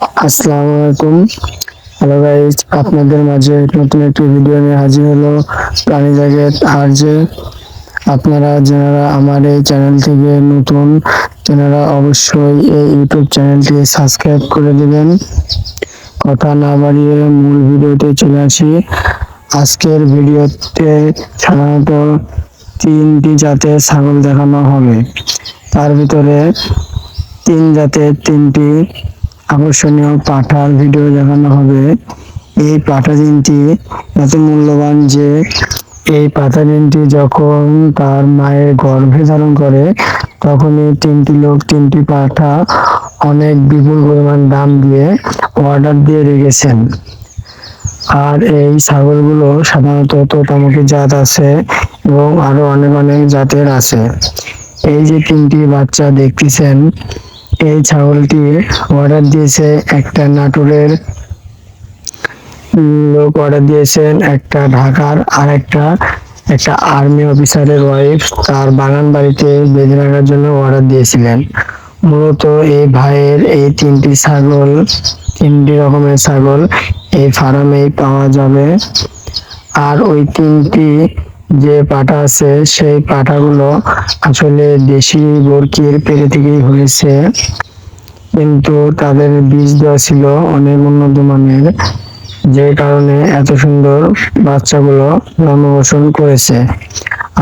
আসসালামু আলাইকুম। Hello guys, আপনাদের মাঝে নতুন একটি ভিডিও নিয়ে হাজির হলো প্রাণী জগৎ আরজে। আপনারা যারা আমার এই চ্যানেল থেকে নতুন, তেনারা অবশ্যই এই ইউটিউব চ্যানেলটি সাবস্ক্রাইব করে দিবেন। কথা না বাড়িয়ে মূল ভিডিওতে চলে আসি। আজকের ভিডিওতে সাধারণত তিনটি জাতের ছাগল দেখানো হবে। তার ভিতরে তিন জাতের তিনটি আকর্ষণীয় পাঠার ভিডিও দেখানো হবে। এই পাঠা দিনটি এত মূল্যবান যে এই পাঠা দিনটি যখন তার মায়ের গর্ভে ধারণ করে তখনই তিনটি লোক তিনটি পাঠা অনেক বিপুল পরিমাণ দাম দিয়ে অর্ডার দিয়ে রেখেছেন। আর এই ছাগলগুলো সাধারণত তোতামুখী জাত আছে এবং আরো অনেক অনেক জাতের আছে। এই যে তিনটি বাচ্চা দেখতেছেন, এই ছাগলটি অর্ডার দিয়েছে একটা নাটোরের লোক, অর্ডার দিয়েছেন একটা ঢাকার, আর একটা আর্মি অফিসারের ওয়াইফ তার বাগান বাড়িতে বেঁধে রাখার জন্য অর্ডার দিয়েছিলেন। মূলত এই ভাইয়ের এই তিনটি ছাগল, তিনটি রকমের ছাগল এই ফার্মেই পাওয়া যাবে। আর ওই তিনটি যে পাঠা আছে সেই পাঠাগুলো আসলে দেশি বরকির পেটে থেকেই হয়েছে, কিন্তু তাদের বীজ দেওয়া ছিল অনেক উন্নত মানের, যে কারণে এত সুন্দর বাচ্চাগুলো জন্মগ্রহণ করেছে।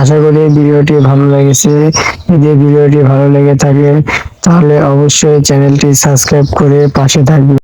আশা করি ভিডিওটি ভালো লেগেছে। যদি ভিডিওটি ভালো লেগে থাকে তাহলে অবশ্যই চ্যানেলটি সাবস্ক্রাইব করে পাশে থাকবে।